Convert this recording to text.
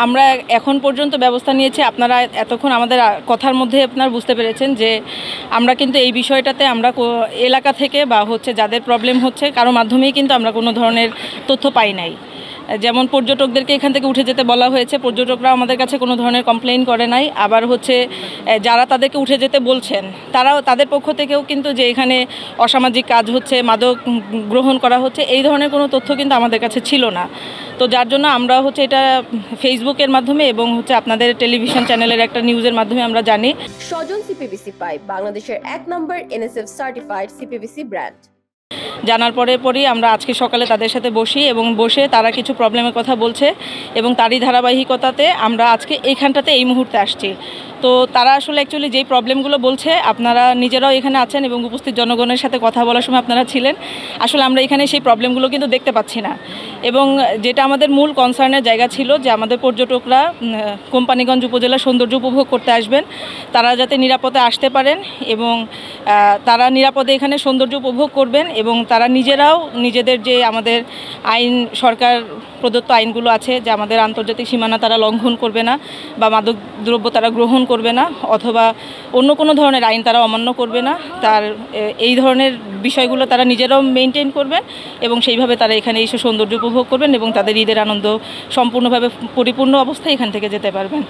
আমরা এখন পর্যন্ত ব্যবস্থা নিয়েছি। আপনারা এতক্ষণ আমাদের কথার মধ্যে আপনারা বুঝতে পেরেছেন যে আমরা কিন্তু এই বিষয়টাতে আমরা এলাকা থেকে বা হচ্ছে যাদের প্রবলেম হচ্ছে কারো মাধ্যমেই কিন্তু আমরা কোনো ধরনের তথ্য পাই নাই। যেমন পর্যটকদেরকে এখান থেকে উঠে যেতে বলা হয়েছে, পর্যটকরা আমাদের কাছে কোনো ধরনের কমপ্লেইন করে নাই। আবার হচ্ছে যারা তাদেরকে উঠে যেতে বলছেন তারাও তাদের পক্ষ থেকেও কিন্তু যে এখানে অসামাজিক কাজ হচ্ছে, মাদক গ্রহণ করা হচ্ছে, এই ধরনের কোনো তথ্য কিন্তু আমাদের কাছে ছিল না। তো যার জন্য আমরা হচ্ছে এটা ফেসবুকের মাধ্যমে এবং হচ্ছে আপনাদের টেলিভিশন চ্যানেলের একটা নিউজের মাধ্যমে আমরা জানি। স্বজন সিপিভিসি পাইপ বাংলাদেশের 1 নম্বর এনএসএফ সার্টিফাইড সিপিভিসি ব্র্যান্ড। জানার পরেই আমরা আজকে সকালে তাদের সাথে বসি এবং বসে তারা কিছু প্রবলেমের কথা বলছে এবং তারই ধারাবাহিকতাতে আমরা আজকে এইখানটাতে এই মুহূর্তে আসছি। তো তারা আসলে অ্যাকচুয়ালি যেই প্রবলেমগুলো বলছে, আপনারা নিজেরাও এখানে আছেন এবং উপস্থিত জনগণের সাথে কথা বলার সময় আপনারা ছিলেন। আসলে আমরা এখানে সেই প্রবলেমগুলো কিন্তু দেখতে পাচ্ছি না। এবং যেটা আমাদের মূল কনসার্নের জায়গা ছিল যে আমাদের পর্যটকরা কোম্পানিগঞ্জ উপজেলার সৌন্দর্য উপভোগ করতে আসবেন, তারা যাতে নিরাপদে আসতে পারেন এবং তারা নিরাপদে এখানে সৌন্দর্য উপভোগ করবেন এবং তারা নিজেরাও নিজেদের যে আমাদের আইন, সরকার প্রদত্ত আইনগুলো আছে যে আমাদের আন্তর্জাতিক সীমানা তারা লঙ্ঘন করবে না বা মাদক দ্রব্য তারা গ্রহণ করবে না অথবা অন্য কোনো ধরনের আইন তারা অমান্য করবে না, তার এই ধরনের বিষয়গুলো তারা নিজেরাও মেনটেন করবেন এবং সেইভাবে তারা এখানে এসে সৌন্দর্য উপভোগ করবেন এবং তাদের ঈদের আনন্দ সম্পূর্ণভাবে পরিপূর্ণ অবস্থায় এখান থেকে যেতে পারবেন।